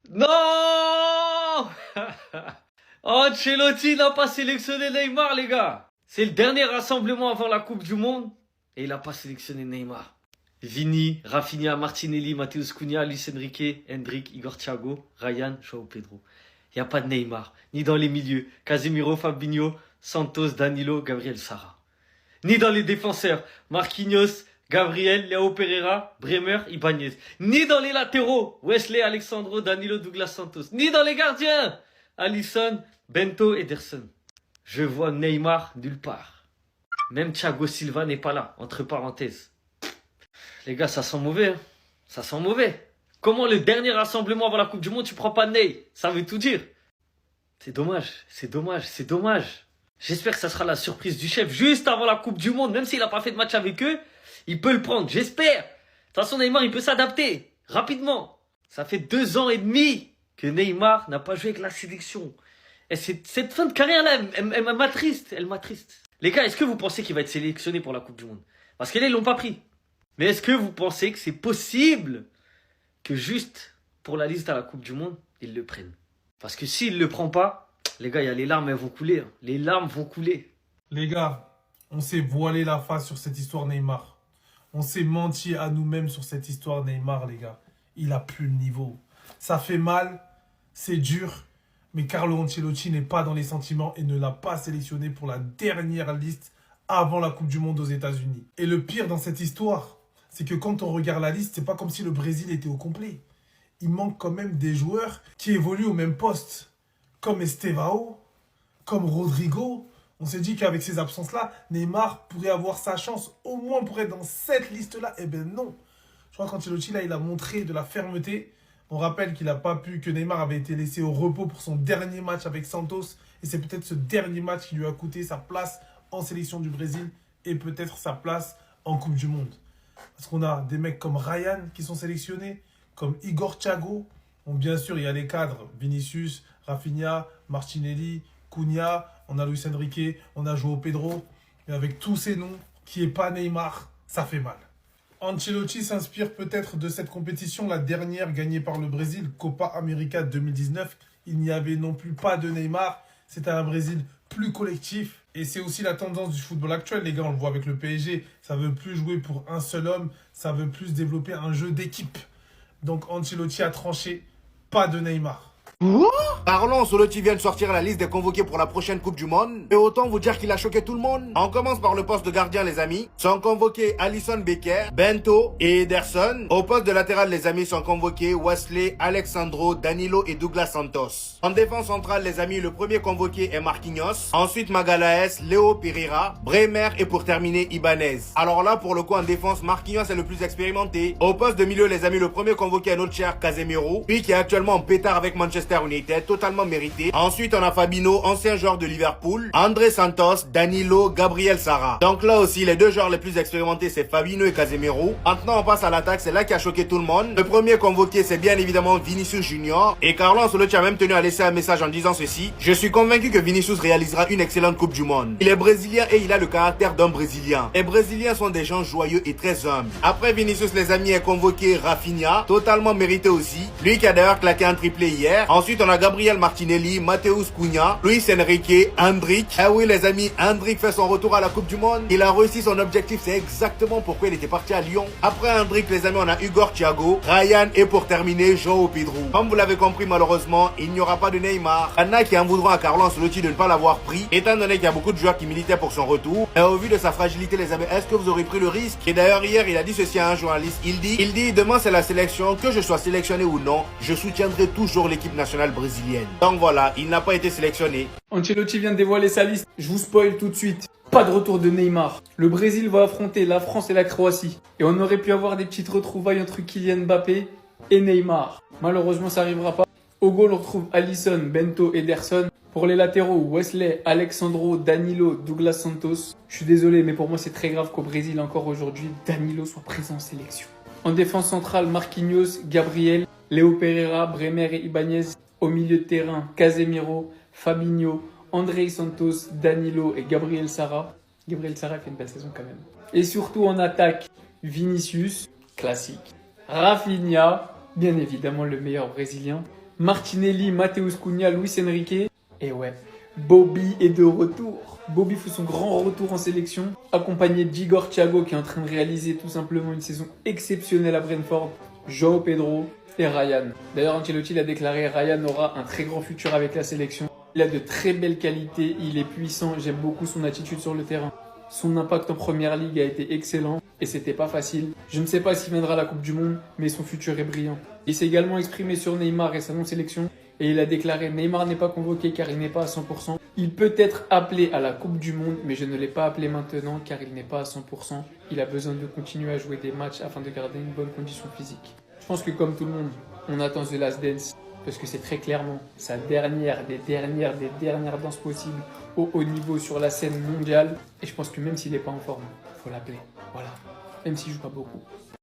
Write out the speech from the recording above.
Non. Ancelotti n'a pas sélectionné Neymar, les gars. C'est le dernier rassemblement avant la Coupe du Monde et il n'a pas sélectionné Neymar. Vini, Rafinha, Martinelli, Matheus Cunha, Luis Enrique, Hendrick, Igor Thiago, Ryan, João Pedro. Il n'y a pas de Neymar, ni dans les milieux. Casemiro, Fabinho, Santos, Danilo, Gabriel Sara. Ni dans les défenseurs. Marquinhos, Gabriel, Léo Pereira, Bremer, Ibanez. Ni dans les latéraux. Wesley, Alexandro, Danilo, Douglas Santos. Ni dans les gardiens. Alisson, Bento, Ederson. Je vois Neymar nulle part. Même Thiago Silva n'est pas là, entre parenthèses. Les gars, ça sent mauvais. Hein. Ça sent mauvais. Comment le dernier rassemblement avant la Coupe du Monde, tu prends pas Ney? Ça veut tout dire. C'est dommage, c'est dommage, c'est dommage. J'espère que ça sera la surprise du chef juste avant la Coupe du Monde. Même s'il n'a pas fait de match avec eux, il peut le prendre, j'espère. De toute façon, Neymar, il peut s'adapter rapidement. Ça fait 2 ans et demi que Neymar n'a pas joué avec la sélection. Et cette fin de carrière-là, elle m'attriste, elle m'attriste. Les gars, est-ce que vous pensez qu'il va être sélectionné pour la Coupe du Monde? Parce que là, ils l'ont pas pris. Mais est-ce que vous pensez que c'est possible que juste pour la liste à la Coupe du Monde, ils le prennent? Parce que s'il ne le prend pas, les gars, il y a les larmes, elles vont couler. Hein. Les larmes vont couler. Les gars, on s'est voilé la face sur cette histoire Neymar. On s'est menti à nous-mêmes sur cette histoire Neymar, les gars. Il a plus le niveau. Ça fait mal, c'est dur, mais Carlo Ancelotti n'est pas dans les sentiments et ne l'a pas sélectionné pour la dernière liste avant la Coupe du Monde aux États-Unis. Et le pire dans cette histoire, c'est que quand on regarde la liste, c'est pas comme si le Brésil était au complet. Il manque quand même des joueurs qui évoluent au même poste, comme Estevao, comme Rodrigo. On s'est dit qu'avec ces absences-là, Neymar pourrait avoir sa chance, au moins pour être dans cette liste-là. Eh ben non. Je crois qu'Ancelotti, là, il a montré de la fermeté. On rappelle qu'il n'a pas pu, que Neymar avait été laissé au repos pour son dernier match avec Santos. Et c'est peut-être ce dernier match qui lui a coûté sa place en sélection du Brésil et peut-être sa place en Coupe du Monde. Parce qu'on a des mecs comme Ryan qui sont sélectionnés, comme Igor Thiago. Bon, bien sûr, il y a les cadres, Vinicius, Rafinha, Martinelli, Cunha, on a Luis Enrique, on a João Pedro. Et avec tous ces noms, qui n'est pas Neymar, ça fait mal. Ancelotti s'inspire peut-être de cette compétition, la dernière gagnée par le Brésil, Copa América 2019. Il n'y avait non plus pas de Neymar. C'était un Brésil plus collectif. Et c'est aussi la tendance du football actuel, les gars. On le voit avec le PSG. Ça veut plus jouer pour un seul homme. Ça veut plus développer un jeu d'équipe. Donc Ancelotti a tranché. Pas de Neymar. Carlo Ancelotti vient de sortir la liste des convoqués pour la prochaine Coupe du Monde. Et autant vous dire qu'il a choqué tout le monde. On commence par le poste de gardien, les amis. Sont convoqués Alisson Becker, Bento et Ederson. Au poste de latéral, les amis, sont convoqués Wesley, Alexandro, Danilo et Douglas Santos. En défense centrale, les amis, le premier convoqué est Marquinhos. Ensuite, Magalhaes, Léo Pereira, Bremer et pour terminer, Ibanez. Alors là, pour le coup, en défense, Marquinhos est le plus expérimenté. Au poste de milieu, les amis, le premier convoqué est notre cher Casemiro. Lui qui est actuellement en pétard avec Manchester United, totalement mérité. Ensuite, on a Fabinho, ancien joueur de Liverpool, André Santos, Danilo, Gabriel Sara. Donc là aussi, les deux joueurs les plus expérimentés, c'est Fabinho et Casemiro. Maintenant, on passe à l'attaque, c'est là qui a choqué tout le monde. Le premier convoqué, c'est bien évidemment Vinicius Junior. Et Carlo Ancelotti a même tenu à laisser un message en disant ceci: je suis convaincu que Vinicius réalisera une excellente Coupe du Monde. Il est brésilien et il a le caractère d'un Brésilien. Les Brésiliens sont des gens joyeux et très humbles. Après Vinicius, les amis, est convoqué Rafinha, totalement mérité aussi. Lui qui a d'ailleurs claqué un triplé hier. Ensuite, on a Gabriel Martinelli, Matheus Cunha, Luis Enrique, Hendrick. Eh oui, les amis, Hendrick fait son retour à la Coupe du Monde. Il a réussi son objectif, c'est exactement pourquoi il était parti à Lyon. Après Hendrick, les amis, on a Igor Thiago, Ryan et pour terminer, João Pedro. Comme vous l'avez compris, malheureusement, il n'y aura pas de Neymar. Il y en a qui en voudront à Carlo Ancelotti de ne pas l'avoir pris, étant donné qu'il y a beaucoup de joueurs qui militaient pour son retour. Et au vu de sa fragilité, les amis, est-ce que vous aurez pris le risque? Et d'ailleurs, hier, il a dit ceci à un journaliste. Il dit, demain c'est la sélection, que je sois sélectionné ou non, je soutiendrai toujours l'équipe nationale brésilienne. Donc voilà, il n'a pas été sélectionné. Ancelotti vient de dévoiler sa liste. Je vous spoil tout de suite. Pas de retour de Neymar. Le Brésil va affronter la France et la Croatie. Et on aurait pu avoir des petites retrouvailles entre Kylian Mbappé et Neymar. Malheureusement, ça n'arrivera pas. Au goal, on retrouve Alisson, Bento, Ederson. Pour les latéraux, Wesley, Alexandro, Danilo, Douglas Santos. Je suis désolé, mais pour moi, c'est très grave qu'au Brésil, encore aujourd'hui, Danilo soit présent en sélection. En défense centrale, Marquinhos, Gabriel, Léo Pereira, Bremer et Ibanez. Au milieu de terrain, Casemiro, Fabinho, André Santos, Danilo et Gabriel Sara. Gabriel Sara fait une belle saison quand même. Et surtout en attaque, Vinicius, classique. Rafinha, bien évidemment le meilleur brésilien. Martinelli, Matheus Cunha, Luis Enrique. Et ouais, Bobby est de retour. Bobby fait son grand retour en sélection, accompagné d'Igor Thiago qui est en train de réaliser tout simplement une saison exceptionnelle à Brentford, João Pedro et Ryan. D'ailleurs, Ancelotti a déclaré Ryan aura un très grand futur avec la sélection. Il a de très belles qualités, il est puissant, j'aime beaucoup son attitude sur le terrain. Son impact en première ligue a été excellent et c'était pas facile. Je ne sais pas s'il viendra à la Coupe du Monde, mais son futur est brillant. Il s'est également exprimé sur Neymar et sa non-sélection et il a déclaré Neymar n'est pas convoqué car il n'est pas à 100%. Il peut être appelé à la Coupe du Monde, mais je ne l'ai pas appelé maintenant car il n'est pas à 100%. Il a besoin de continuer à jouer des matchs afin de garder une bonne condition physique. Je pense que comme tout le monde, on attend The Last Dance parce que c'est très clairement sa dernière des dernières danses possibles au haut niveau sur la scène mondiale. Et je pense que même s'il n'est pas en forme, il faut l'appeler. Voilà, même s'il joue pas beaucoup.